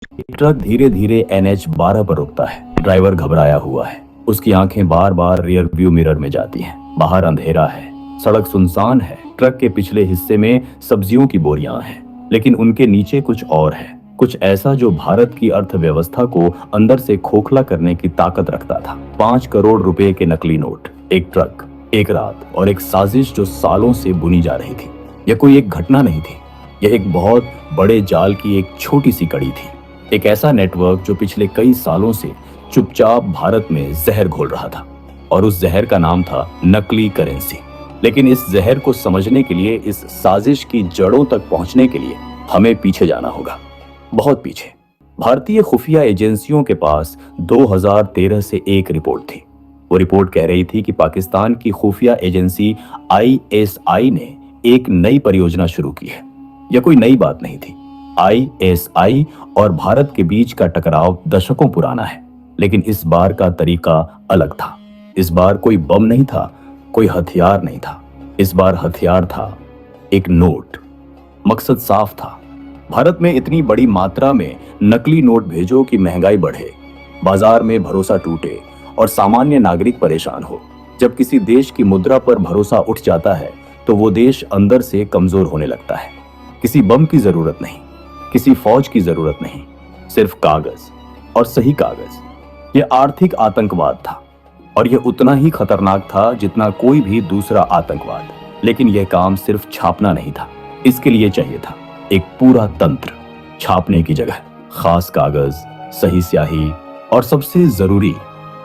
एक ट्रक धीरे धीरे NH 12 पर रुकता है। ड्राइवर घबराया हुआ है। उसकी आंखें बार बार रियर व्यू मिरर में जाती हैं। बाहर अंधेरा है, सड़क सुनसान है। ट्रक के पिछले हिस्से में सब्जियों की बोरियां हैं, लेकिन उनके नीचे कुछ और है, कुछ ऐसा जो भारत की अर्थव्यवस्था को अंदर से खोखला करने की ताकत रखता था। 5 करोड़ रुपए के नकली नोट, एक ट्रक, एक रात और एक साजिश जो सालों से बुनी जा रही थी। यह कोई एक घटना नहीं थी, यह एक बहुत बड़े जाल की एक छोटी सी कड़ी थी। एक ऐसा नेटवर्क जो पिछले कई सालों से चुपचाप भारत में जहर घोल रहा था, और उस जहर का नाम था नकली करेंसी। लेकिन इस जहर को समझने के लिए, इस साजिश की जड़ों तक पहुंचने के लिए हमें पीछे जाना होगा, बहुत पीछे। भारतीय खुफिया एजेंसियों के पास 2013 से एक रिपोर्ट थी। वो रिपोर्ट कह रही थी कि पाकिस्तान की खुफिया एजेंसी ISI ने एक नई परियोजना शुरू की है। यह कोई नई बात नहीं थी। ISI और भारत के बीच का टकराव दशकों पुराना है, लेकिन इस बार का तरीका अलग था। इस बार कोई बम नहीं था, कोई हथियार नहीं था। इस बार हथियार था एक नोट। मकसद साफ था, भारत में इतनी बड़ी मात्रा में नकली नोट भेजो कि महंगाई बढ़े, बाजार में भरोसा टूटे और सामान्य नागरिक परेशान हो। जब किसी देश की मुद्रा पर भरोसा उठ जाता है तो वो देश अंदर से कमजोर होने लगता है। किसी बम की जरूरत नहीं, किसी फौज की जरूरत नहीं, सिर्फ कागज, और सही कागज। यह आर्थिक आतंकवाद था, और यह उतना ही खतरनाक था जितना कोई भी दूसरा आतंकवाद। लेकिन यह काम सिर्फ छापना नहीं था, इसके लिए चाहिए था एक पूरा तंत्र। छापने की जगह खास कागज, सही स्याही, और सबसे जरूरी,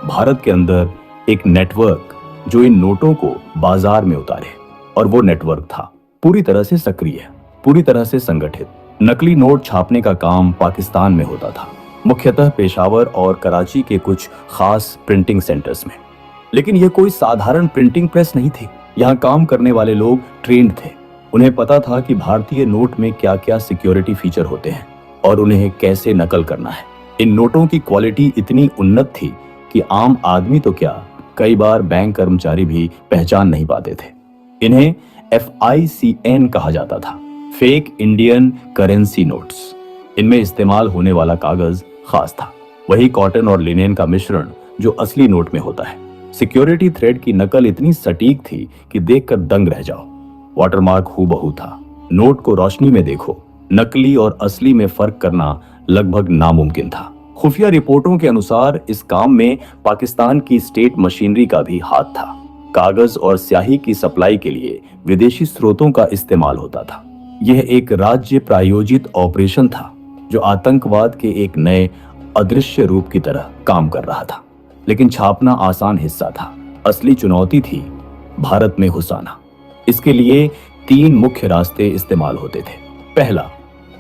भारत के अंदर एक नेटवर्क जो इन नोटों को बाजार में उतारे। और वो नेटवर्क था पूरी तरह से सक्रिय, पूरी तरह से संगठित। नकली नोट छापने का काम पाकिस्तान में होता था, मुख्यतः पेशावर और कराची के कुछ खास प्रिंटिंग सेंटर्स में। लेकिन यह कोई साधारण प्रिंटिंग प्रेस नहीं थी। यहाँ काम करने वाले लोग ट्रेंड थे। उन्हें पता था कि भारतीय नोट में क्या क्या सिक्योरिटी फीचर होते हैं और उन्हें कैसे नकल करना है। इन नोटों की क्वालिटी इतनी उन्नत थी कि आम आदमी तो क्या, कई बार बैंक कर्मचारी भी पहचान नहीं पाते थे। इन्हें FICN कहा जाता था, फेक इंडियन करेंसी नोट्स। इनमें इस्तेमाल होने वाला कागज खास था, वही कॉटन और लिनेन का मिश्रण जो असली नोट में होता है। सिक्योरिटी थ्रेड की नकल इतनी सटीक थी कि देखकर दंग रह जाओ। वाटरमार्क हूबहू था। नोट को रोशनी में देखो, नकली और असली में फर्क करना लगभग नामुमकिन था। खुफिया रिपोर्टों के अनुसार इस काम में पाकिस्तान की स्टेट मशीनरी का भी हाथ था। कागज और स्याही की सप्लाई के लिए विदेशी स्रोतों का इस्तेमाल होता था। यह एक राज्य प्रायोजित ऑपरेशन था जो आतंकवाद के एक नए अदृश्य रूप की तरह काम कर रहा था। लेकिन छापना आसान हिस्सा था, असली चुनौती थी भारत में घुसाना। इसके लिए 3 मुख्य रास्ते इस्तेमाल होते थे। पहला,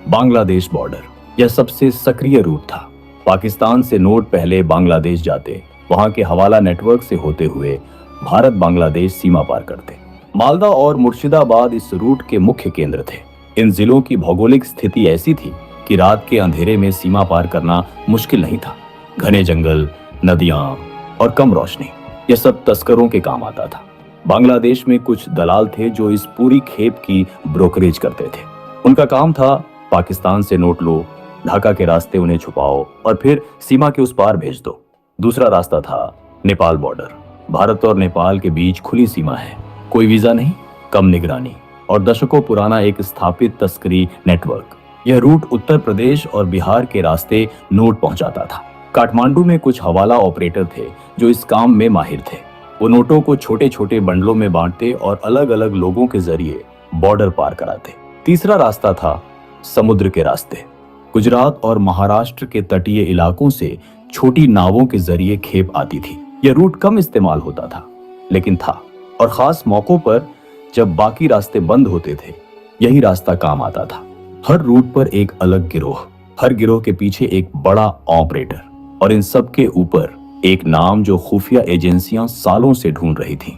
बांग्लादेश बॉर्डर। यह सबसे सक्रिय रूट था। पाकिस्तान से नोट पहले बांग्लादेश जाते, वहां के हवाला नेटवर्क से होते हुए भारत बांग्लादेश सीमा पार करते। मालदा और मुर्शिदाबाद इस रूट के मुख्य केंद्र थे। इन जिलों की भौगोलिक स्थिति ऐसी थी कि रात के अंधेरे में सीमा पार करना मुश्किल नहीं था। घने जंगल, नदियां और कम रोशनी, यह सब तस्करों के काम आता था। बांग्लादेश में कुछ दलाल थे जो इस पूरी खेप की ब्रोकरेज करते थे। उनका काम था पाकिस्तान से नोट लो, ढाका के रास्ते उन्हें छुपाओ और फिर सीमा के उस पार भेज दो। दूसरा रास्ता था नेपाल बॉर्डर। भारत और नेपाल के बीच खुली सीमा है, कोई वीजा नहीं, कम निगरानी और दशकों पुराना एक स्थापित तस्करी नेटवर्क। यह रूट उत्तर प्रदेश और बिहार के रास्ते नोट पहुंचाता था। काठमांडू में कुछ हवाला ऑपरेटर थे जो इस काम में माहिर थे। वो नोटों को छोटे छोटे बंडलों में बांटते और अलग अलग लोगों के जरिए बॉर्डर पार कराते। तीसरा रास्ता था समुद्र के रास्ते। गुजरात और महाराष्ट्र के तटीय इलाकों से छोटी नावों के जरिए खेप आती थी। यह रूट कम इस्तेमाल होता था, लेकिन था, और खास मौकों पर जब बाकी रास्ते बंद होते थे, यही रास्ता काम आता था। हर रूट पर एक अलग गिरोह, हर गिरोह के पीछे एक बड़ा ऑपरेटर, और इन सब के ऊपर एक नाम जो खुफिया एजेंसियां सालों से ढूंढ रही थीं।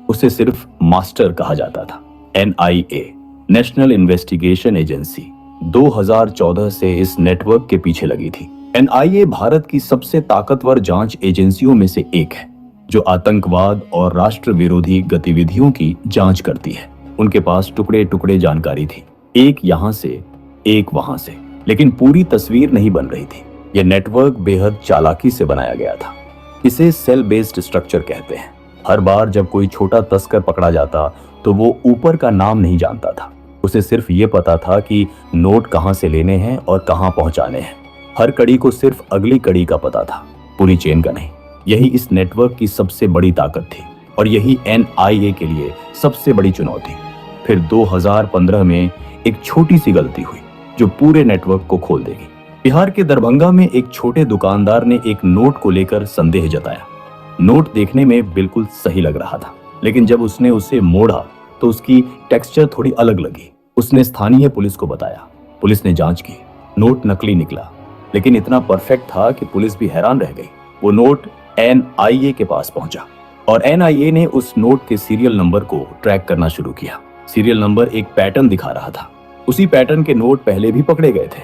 उसे सिर्फ मास्टर कहा जाता था। NIA, नेशनल इन्वेस्टिगेशन एजेंसी, 2014 से इस नेटवर्क के पीछे लगी थी। NIA भारत की सबसे ताकतवर जांच एजेंसियों में से एक है जो आतंकवाद और राष्ट्र विरोधी गतिविधियों की जांच करती है। उनके पास टुकड़े टुकड़े जानकारी थी, एक यहाँ से एक वहां से, लेकिन पूरी तस्वीर नहीं बन रही थी। यह नेटवर्क बेहद चालाकी से बनाया गया था। इसे सेल बेस्ड स्ट्रक्चर कहते हैं। हर बार जब कोई छोटा तस्कर पकड़ा जाता तो वो ऊपर का नाम नहीं जानता था। उसे सिर्फ ये पता था कि नोट कहां से लेने हैं और कहां पहुंचाने हैं। हर कड़ी को सिर्फ अगली कड़ी का पता था, पूरी चेन का नहीं। यही इस नेटवर्क की सबसे बड़ी ताकत थी और यही एनआईए के लिए सबसे बड़ी चुनौती। फिर 2015 में एक छोटी सी गलती हुई जो पूरे नेटवर्क को खोल देगी। बिहार के दरभंगा में एक छोटे दुकानदार ने एक नोट को लेकर संदेह जताया। नोट देखने में बिल्कुल सही लग रहा था, लेकिन जब उसने उसे मोड़ा तो उसकी टेक्सचर थोड़ी अलग लगी। उसने स्थानीय पुलिस को बताया। पुलिस ने जांच की। नोट नकली निकला, लेकिन इतना परफेक्ट था कि पुलिस भी हैरान रह गई। वो नोट एनआईए के पास पहुंचा और एनआईए ने उस नोट के सीरियल नंबर को ट्रैक करना शुरू किया। सीरियल नंबर एक पैटर्न दिखा रहा था। उसी पैटर्न के नोट पहले भी पकड़े गए थे,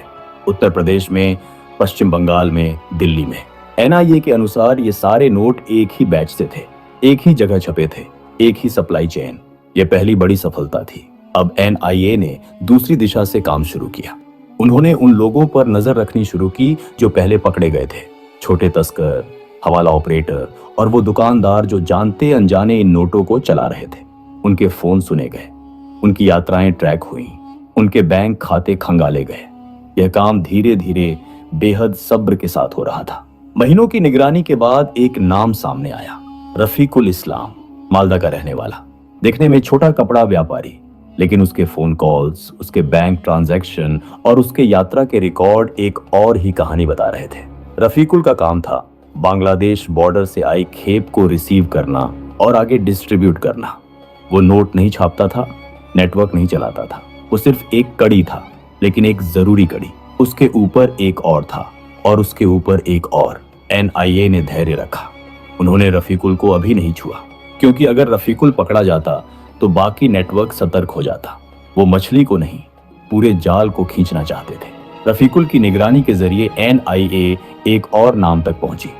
उत्तर प्रदेश में, पश्चिम बंगाल में, दिल्ली में। एनआईए के अनुसार ये सारे नोट एक ही बैच से थे, एक ही जगह छपे थे, एक ही सप्लाई चेन। ये पहली बड़ी सफलता थी। अब एनआईए ने दूसरी दिशा से काम शुरू किया। उन्होंने उन लोगों पर नजर रखनी शुरू की जो पहले पकड़े गए थे। छोटे तस्कर, हवाला ऑपरेटर और वो दुकानदार जो जानते अनजाने इन नोटों को चला रहे थे। उनके फोन सुने गए, उनकी यात्राएं ट्रैक हुई, उनके बैंक खाते खंगाले गए। यह काम धीरे धीरे बेहद सब्र के साथ हो रहा था। महीनों की निगरानी के बाद एक नाम सामने आया, रफीकुल इस्लाम, मालदा का रहने वाला। दिखने में छोटा कपड़ा व्यापारी, लेकिन उसके फोन कॉल्स, उसके बैंक ट्रांजैक्शन और उसके यात्रा के रिकॉर्ड एक और ही कहानी बता रहे थे। रफीकुल का काम था बांग्लादेश बॉर्डर से आई खेप को रिसीव करना और आगे डिस्ट्रीब्यूट करना। वो नोट नहीं छापता था, नेटवर्क नहीं चलाता था। वो सिर्फ एक कड़ी था, लेकिन एक जरूरी कड़ी। उसके ऊपर एक और था और उसके ऊपर एक और। एनआईए ने धैर्य रखा। उन्होंने रफीकुल को अभी नहीं छुआ, क्योंकि अगर रफीकुल पकड़ा जाता तो बाकी नेटवर्क सतर्क हो जाता। वो मछली को नहीं, पूरे जाल को खींचना चाहते थे। रफीकुल की निगरानी के जरिए एनआईए एक और नाम तक पहुंची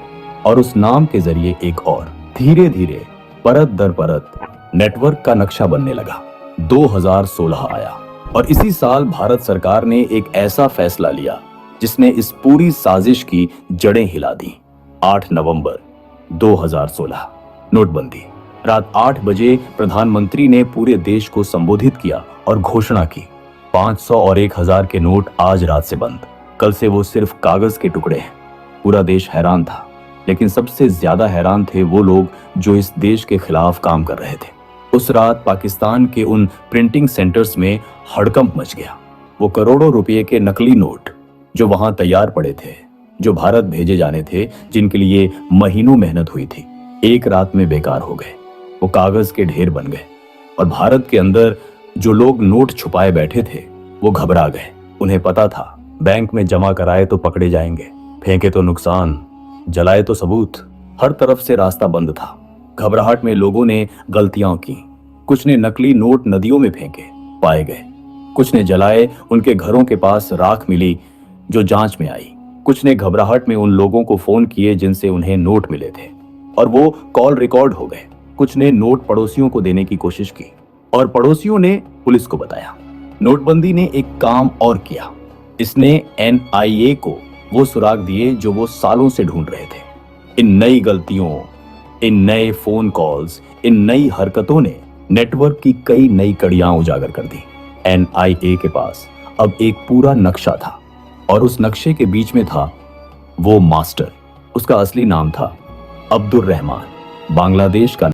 और उस नाम के जरिए एक और। धीरे धीरे, परत दर परत नेटवर्क का नक्शा बनने लगा। 2016 आया और इसी साल भारत सरकार ने एक ऐसा फैसला लिया जिसने इस पूरी साजिश की जड़ें हिला दी। 8 नवंबर 2016, नोटबंदी। रात 8 बजे प्रधानमंत्री ने पूरे देश को संबोधित किया और घोषणा की, 500 और 1000 के नोट आज रात से बंद। कल से वो सिर्फ कागज के टुकड़े हैं। पूरा देश हैरान था, लेकिन सबसे ज्यादा हैरान थे वो लोग जो इस देश के खिलाफ काम कर रहे थे। उस रात पाकिस्तान के उन प्रिंटिंग सेंटर्स में हड़कंप मच गया। वो करोड़ों रुपए के नकली नोट जो वहां तैयार पड़े थे, जो भारत भेजे जाने थे, जिनके लिए महीनों मेहनत हुई थी, एक रात में बेकार हो गए। वो कागज के ढेर बन गए और भारत के अंदर जो लोग नोट छुपाए बैठे थे वो घबरा गए। उन्हें पता था बैंक में जमा कराए तो पकड़े जाएंगे, फेंके तो नुकसान, जलाए तो सबूत। हर तरफ से रास्ता बंद था। घबराहट में लोगों ने गलतियां की। कुछ ने नकली नोट नदियों में फेंके, पाए गए। कुछ ने जलाए, उनके घरों के पास राख मिली जो जांच में आई। कुछ ने घबराहट में उन लोगों को फोन किए जिनसे उन्हें नोट मिले थे और वो कॉल रिकॉर्ड हो गए। कुछ ने नोट पड़ोसियों को देने की कोशिश की और पड़ोसियों ने पुलिस को बताया। नोटबंदी ने एक काम और किया। इसने एनआईए को वो सुराग दिए जो वो सालों से ढूंढ रहे थे। इन नई गलतियों, इन नए फोन कॉल्स, इन नई हरकतों ने नेटवर्क की कई नई कड़ियां उजागर कर दी। एनआईए के पास अब एक पूरा नक्शा था और उस नक्शे के बीच में था वो मास्टर। उसका असली नाम था अब्दुल रहमान, बांग्लादेश का